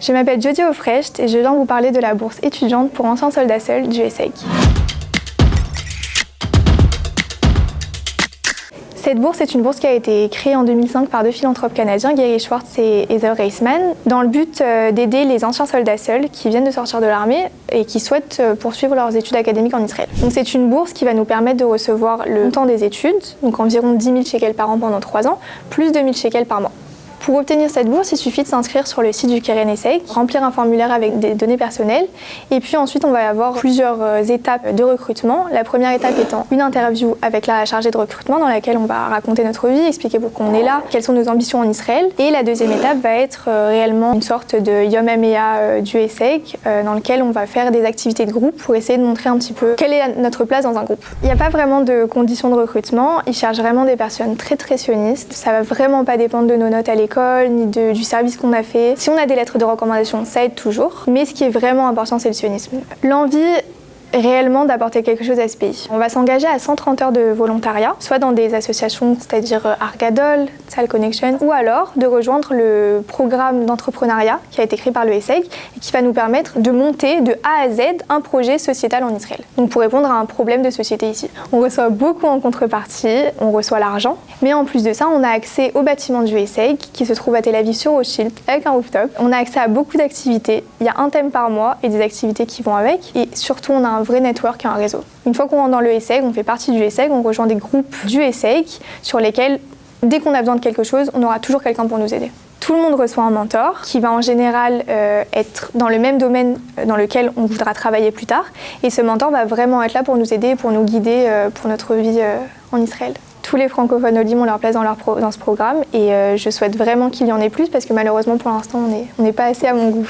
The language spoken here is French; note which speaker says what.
Speaker 1: Je m'appelle Jodie Aufrecht et je viens vous parler de la bourse étudiante pour anciens soldats seuls du ESSEC. Cette bourse est une bourse qui a été créée en 2005 par deux philanthropes canadiens, Gary Schwartz et Heather Reisman, dans le but d'aider les anciens soldats seuls qui viennent de sortir de l'armée et qui souhaitent poursuivre leurs études académiques en Israël. Donc c'est une bourse qui va nous permettre de recevoir le montant des études, donc environ 10 000 shekels par an pendant 3 ans, plus 2 000 shekels par mois. Pour obtenir cette bourse, il suffit de s'inscrire sur le site du Keren ESSEC, remplir un formulaire avec des données personnelles, et puis ensuite on va avoir plusieurs étapes de recrutement. La première étape étant une interview avec la chargée de recrutement dans laquelle on va raconter notre vie, expliquer pourquoi on est là, quelles sont nos ambitions en Israël. Et la deuxième étape va être réellement une sorte de Yom HaMeah du ESSEC, dans lequel on va faire des activités de groupe pour essayer de montrer un petit peu quelle est notre place dans un groupe. Il n'y a pas vraiment de conditions de recrutement, ils cherchent vraiment des personnes très sionistes. Ça va vraiment pas dépendre de nos notes à l'école, ni du service qu'on a fait. Si on a des lettres de recommandation, ça aide toujours. Mais ce qui est vraiment important, c'est le sionisme. L'envie réellement d'apporter quelque chose à ce pays. On va s'engager à 130 heures de volontariat, soit dans des associations, c'est-à-dire Argadol, Tzahal Connection, ou alors de rejoindre le programme d'entrepreneuriat qui a été créé par le ESSEC et qui va nous permettre de monter de A à Z un projet sociétal en Israël. Donc pour répondre à un problème de société ici. On reçoit beaucoup en contrepartie, on reçoit l'argent, mais en plus de ça, on a accès au bâtiment du ESSEC qui se trouve à Tel Aviv sur Rothschild avec un rooftop. On a accès à beaucoup d'activités, il y a un thème par mois et des activités qui vont avec, et surtout on a un vrai network et un réseau. Une fois qu'on rentre dans le ESSEC, on fait partie du ESSEC, on rejoint des groupes du ESSEC sur lesquels, dès qu'on a besoin de quelque chose, on aura toujours quelqu'un pour nous aider. Tout le monde reçoit un mentor qui va en général être dans le même domaine dans lequel on voudra travailler plus tard. Et ce mentor va vraiment être là pour nous aider, pour nous guider pour notre vie en Israël. Tous les francophones Olim ont leur place dans ce programme et je souhaite vraiment qu'il y en ait plus parce que malheureusement pour l'instant on n'est pas assez à mon goût.